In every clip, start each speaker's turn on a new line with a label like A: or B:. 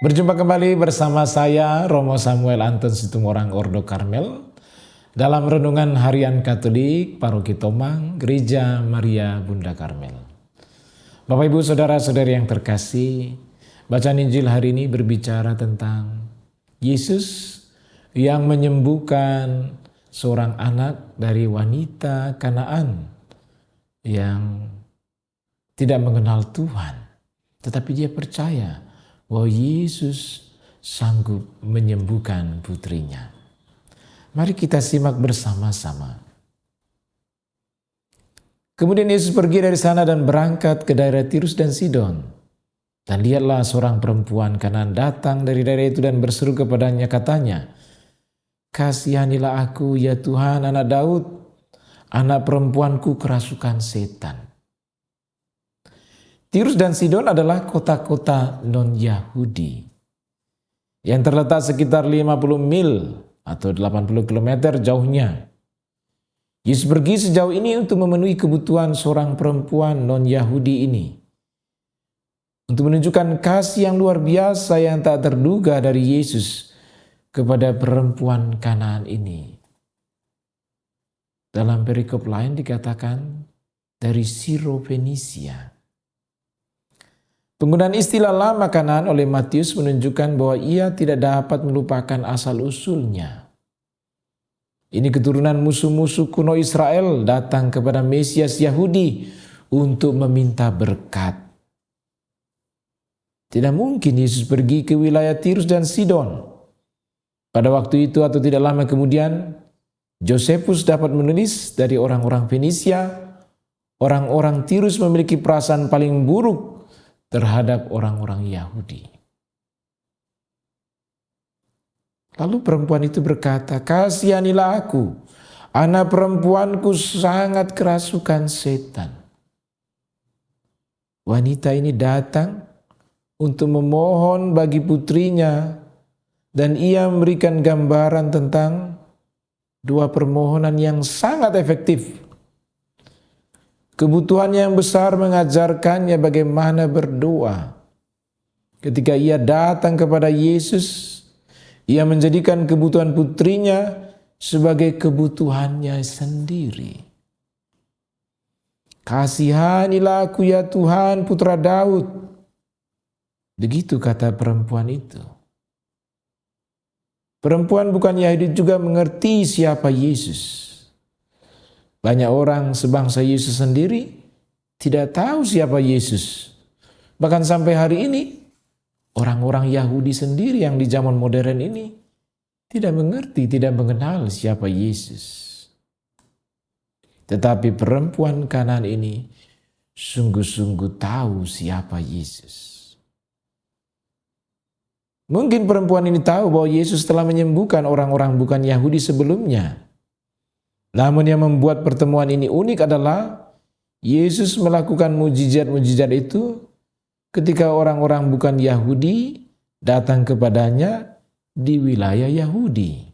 A: Berjumpa kembali bersama saya Romo Samuel Anton Situmorang Ordo Karmel dalam renungan harian Katolik Paroki Tomang Gereja Maria Bunda Karmel. Bapak Ibu Saudara-saudari yang terkasih, bacaan Injil hari ini berbicara tentang Yesus yang menyembuhkan seorang anak dari wanita Kanaan yang tidak mengenal Tuhan, tetapi dia percaya bahwa Yesus sanggup menyembuhkan putrinya. Mari kita simak bersama-sama. Kemudian Yesus pergi dari sana dan berangkat ke daerah Tirus dan Sidon. Dan lihatlah seorang perempuan Kanaan datang dari daerah itu dan berseru kepadanya, katanya, "Kasihanilah aku ya Tuhan, anak Daud, anak perempuanku kerasukan setan." Tirus dan Sidon adalah kota-kota non-Yahudi yang terletak sekitar 50 mil atau 80 km jauhnya. Yesus pergi sejauh ini untuk memenuhi kebutuhan seorang perempuan non-Yahudi ini, untuk menunjukkan kasih yang luar biasa yang tak terduga dari Yesus kepada perempuan Kanaan ini. Dalam perikop lain dikatakan dari Siro-Fenisia. Penggunaan istilah lama Kanaan oleh Matius menunjukkan bahwa ia tidak dapat melupakan asal-usulnya. Ini keturunan musuh-musuh kuno Israel datang kepada Mesias Yahudi untuk meminta berkat. Tidak mungkin Yesus pergi ke wilayah Tirus dan Sidon. Pada waktu itu atau tidak lama kemudian, Josephus dapat menulis dari orang-orang Fenisia, orang-orang Tirus memiliki perasaan paling buruk terhadap orang-orang Yahudi. Lalu perempuan itu berkata, "Kasihanilah aku, anak perempuanku sangat kerasukan setan." Wanita ini datang untuk memohon bagi putrinya, dan ia memberikan gambaran tentang dua permohonan yang sangat efektif. Kebutuhannya yang besar mengajarkannya bagaimana berdoa. Ketika ia datang kepada Yesus, ia menjadikan kebutuhan putrinya sebagai kebutuhannya sendiri. "Kasihanilah aku ya Tuhan, putra Daud." Begitu kata perempuan itu. Perempuan bukan Yahudi juga mengerti siapa Yesus. Banyak orang sebangsa Yesus sendiri tidak tahu siapa Yesus. Bahkan sampai hari ini, orang-orang Yahudi sendiri yang di zaman modern ini tidak mengerti, tidak mengenal siapa Yesus. Tetapi perempuan Kanaan ini sungguh-sungguh tahu siapa Yesus. Mungkin perempuan ini tahu bahwa Yesus telah menyembuhkan orang-orang bukan Yahudi sebelumnya. Namun yang membuat pertemuan ini unik adalah Yesus melakukan mujizat-mujizat itu ketika orang-orang bukan Yahudi datang kepadanya di wilayah Yahudi.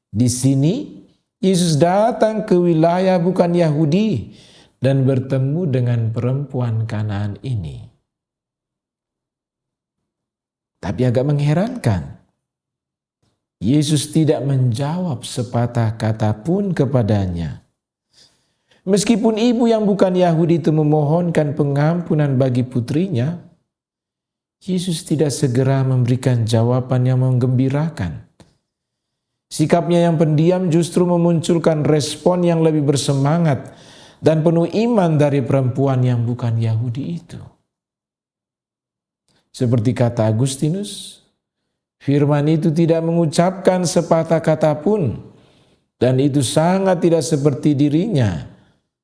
A: Di sini Yesus datang ke wilayah bukan Yahudi dan bertemu dengan perempuan Kanaan ini. Tapi agak mengherankan, Yesus tidak menjawab sepatah kata pun kepadanya. Meskipun ibu yang bukan Yahudi itu memohonkan pengampunan bagi putrinya, Yesus tidak segera memberikan jawaban yang menggembirakan. Sikapnya yang pendiam justru memunculkan respon yang lebih bersemangat dan penuh iman dari perempuan yang bukan Yahudi itu. Seperti kata Agustinus, firman itu tidak mengucapkan sepatah kata pun, dan itu sangat tidak seperti dirinya.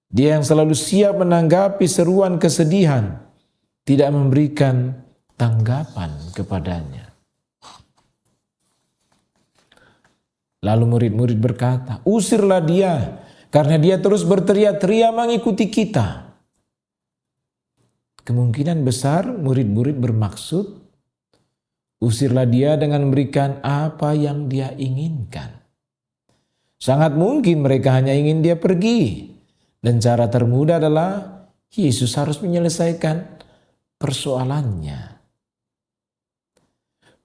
A: Dia yang selalu siap menanggapi seruan kesedihan, tidak memberikan tanggapan kepadanya. Lalu murid-murid berkata, "Usirlah dia, karena dia terus berteriak-teriak mengikuti kita." Kemungkinan besar murid-murid bermaksud, usirlah dia dengan memberikan apa yang dia inginkan. Sangat mungkin mereka hanya ingin dia pergi. Dan cara termudah adalah Yesus harus menyelesaikan persoalannya.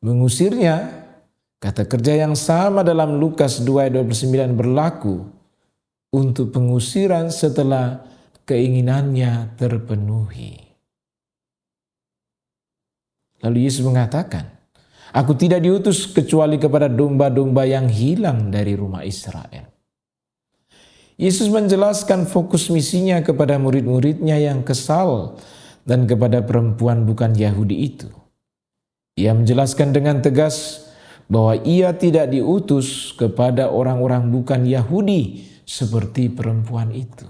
A: mengusirnya. Kata kerja yang sama dalam Lukas 2 ayat 29 berlaku untuk pengusiran setelah keinginannya terpenuhi. Lalu Yesus mengatakan, "Aku tidak diutus kecuali kepada domba-domba yang hilang dari rumah Israel." Yesus menjelaskan fokus misinya kepada murid-muridnya yang kesal dan kepada perempuan bukan Yahudi itu. Ia menjelaskan dengan tegas bahwa ia tidak diutus kepada orang-orang bukan Yahudi seperti perempuan itu.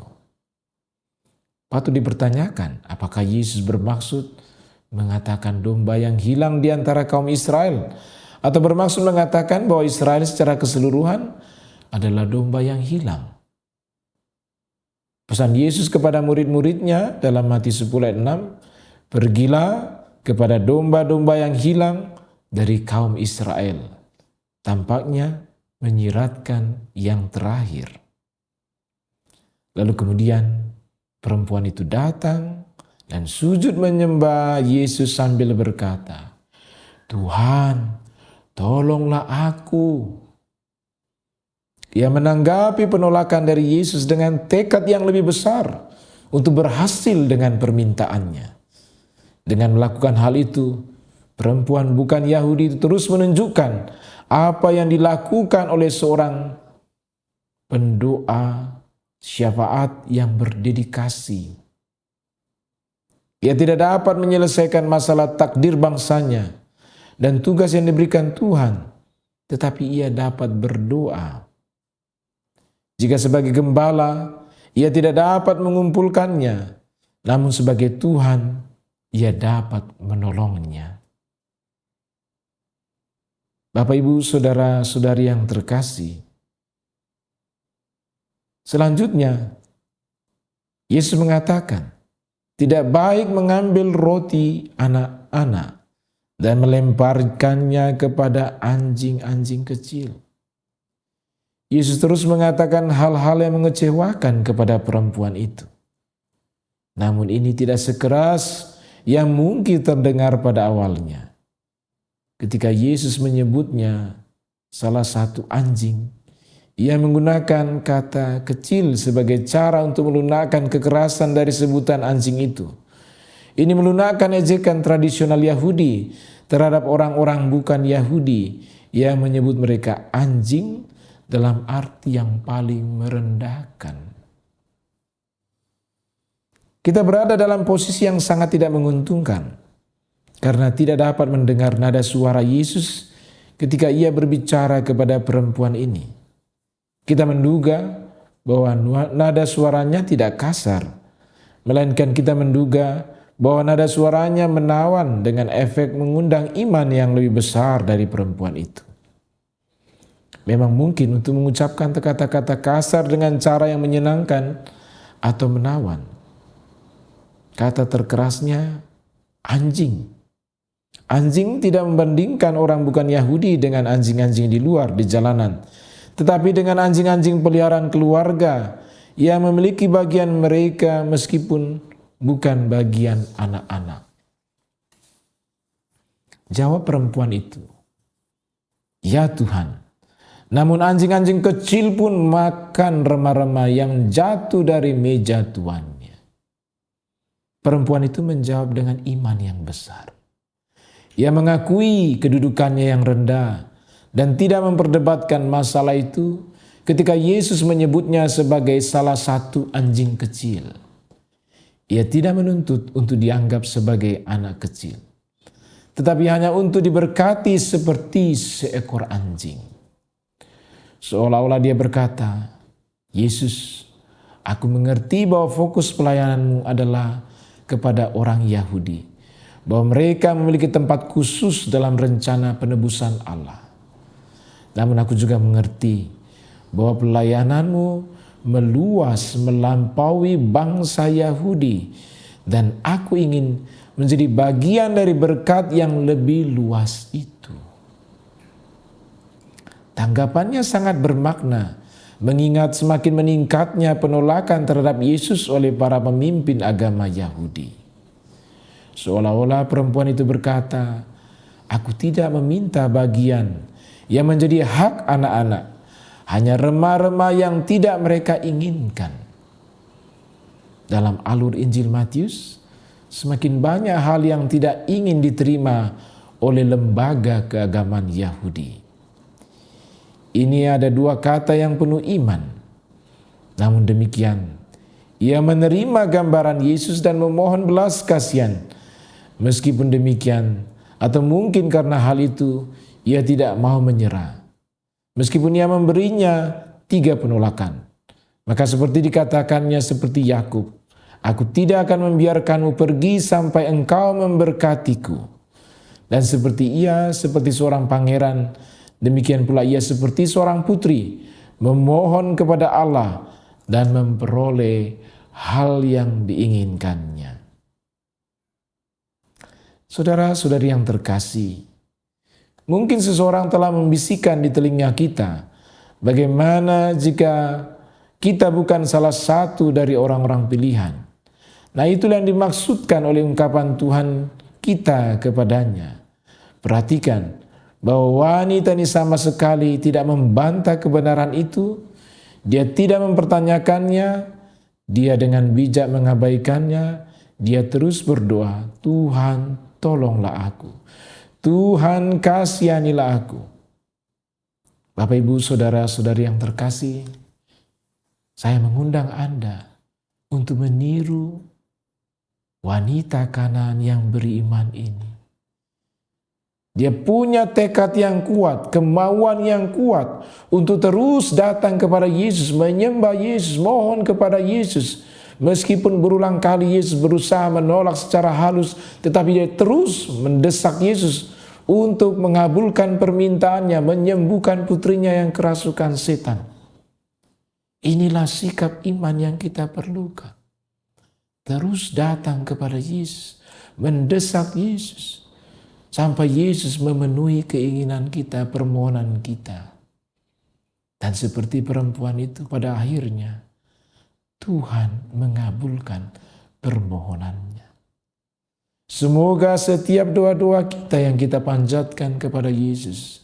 A: Patut dipertanyakan, apakah Yesus bermaksud mengatakan domba yang hilang di antara kaum Israel, atau bermaksud mengatakan bahwa Israel secara keseluruhan adalah domba yang hilang? Pesan Yesus kepada murid-muridnya dalam Matius 10 ayat 6, "Pergilah kepada domba-domba yang hilang dari kaum Israel." Tampaknya menyiratkan yang terakhir. Lalu kemudian perempuan itu datang dan sujud menyembah Yesus sambil berkata, "Tuhan, tolonglah aku." Ia menanggapi penolakan dari Yesus dengan tekad yang lebih besar untuk berhasil dengan permintaannya. Dengan melakukan hal itu, perempuan bukan Yahudi itu terus menunjukkan apa yang dilakukan oleh seorang pendoa syafaat yang berdedikasi. Ia tidak dapat menyelesaikan masalah takdir bangsanya dan tugas yang diberikan Tuhan, tetapi ia dapat berdoa. Jika sebagai gembala, ia tidak dapat mengumpulkannya, namun sebagai Tuhan, ia dapat menolongnya. Bapak, Ibu, saudara-saudari yang terkasih, selanjutnya Yesus mengatakan, tidak baik mengambil roti anak-anak dan melemparkannya kepada anjing-anjing kecil. Yesus terus mengatakan hal-hal yang mengecewakan kepada perempuan itu. Namun ini tidak sekeras yang mungkin terdengar pada awalnya. Ketika Yesus menyebutnya salah satu anjing, ia menggunakan kata kecil sebagai cara untuk melunakkan kekerasan dari sebutan anjing itu. Ini melunakkan ejekan tradisional Yahudi terhadap orang-orang bukan Yahudi yang menyebut mereka anjing dalam arti yang paling merendahkan. Kita berada dalam posisi yang sangat tidak menguntungkan karena tidak dapat mendengar nada suara Yesus ketika ia berbicara kepada perempuan ini. Kita menduga bahwa nada suaranya tidak kasar, melainkan kita menduga bahwa nada suaranya menawan dengan efek mengundang iman yang lebih besar dari perempuan itu. Memang mungkin untuk mengucapkan kata-kata kasar dengan cara yang menyenangkan atau menawan. Kata terkerasnya anjing. Anjing tidak membandingkan orang bukan Yahudi dengan anjing-anjing di luar di jalanan, tetapi dengan anjing-anjing peliharaan keluarga yang memiliki bagian mereka meskipun bukan bagian anak-anak. Jawab perempuan itu, "Ya Tuhan, namun anjing-anjing kecil pun makan remah-remah yang jatuh dari meja tuannya." Perempuan itu menjawab dengan iman yang besar. Ia mengakui kedudukannya yang rendah dan tidak memperdebatkan masalah itu ketika Yesus menyebutnya sebagai salah satu anjing kecil. Ia tidak menuntut untuk dianggap sebagai anak kecil, tetapi hanya untuk diberkati seperti seekor anjing. Seolah-olah dia berkata, "Yesus, aku mengerti bahwa fokus pelayananmu adalah kepada orang Yahudi, bahwa mereka memiliki tempat khusus dalam rencana penebusan Allah. Namun aku juga mengerti bahwa pelayananmu meluas melampaui bangsa Yahudi, dan aku ingin menjadi bagian dari berkat yang lebih luas itu." Tanggapannya sangat bermakna, mengingat semakin meningkatnya penolakan terhadap Yesus oleh para pemimpin agama Yahudi. Seolah-olah perempuan itu berkata, Aku tidak meminta bagian yang menjadi hak anak-anak, hanya remah-remah yang tidak mereka inginkan. Dalam alur Injil Matius, semakin banyak hal yang tidak ingin diterima oleh lembaga keagamaan Yahudi. Ini ada dua kata yang penuh iman. Namun demikian, ia menerima gambaran Yesus dan memohon belas kasihan. Meskipun demikian, atau mungkin karena hal itu, ia tidak mau menyerah. Meskipun ia memberinya 3 penolakan. Maka seperti dikatakannya seperti Yakub, aku tidak akan membiarkanmu pergi sampai engkau memberkatiku. Dan seperti ia, seperti seorang pangeran, demikian pula ia seperti seorang putri, memohon kepada Allah dan memperoleh hal yang diinginkannya. Saudara-saudari yang terkasih, mungkin seseorang telah membisikkan di telinga kita, bagaimana jika kita bukan salah satu dari orang-orang pilihan. Nah, itulah yang dimaksudkan oleh ungkapan Tuhan kita kepadanya. Perhatikan bahwa wanita ini sama sekali tidak membantah kebenaran itu. Dia tidak mempertanyakannya. Dia dengan bijak mengabaikannya. Dia terus berdoa, Tuhan tolonglah aku. Tuhan kasihanilah aku. Bapak, Ibu, saudara-saudari yang terkasih, saya mengundang Anda untuk meniru wanita Kanaan yang beriman ini. Dia punya tekad yang kuat, kemauan yang kuat untuk terus datang kepada Yesus, menyembah Yesus, mohon kepada Yesus. Meskipun berulang kali Yesus berusaha menolak secara halus, tetapi dia terus mendesak Yesus untuk mengabulkan permintaannya, menyembuhkan putrinya yang kerasukan setan. Inilah sikap iman yang kita perlukan. Terus datang kepada Yesus, mendesak Yesus, sampai Yesus memenuhi keinginan kita, permohonan kita. Dan seperti perempuan itu pada akhirnya, Tuhan mengabulkan permohonannya. Semoga setiap doa-doa kita yang kita panjatkan kepada Yesus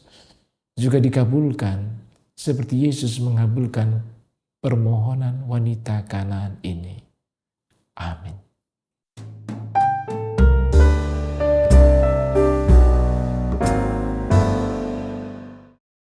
A: juga dikabulkan seperti Yesus mengabulkan permohonan wanita Kanaan ini. Amin.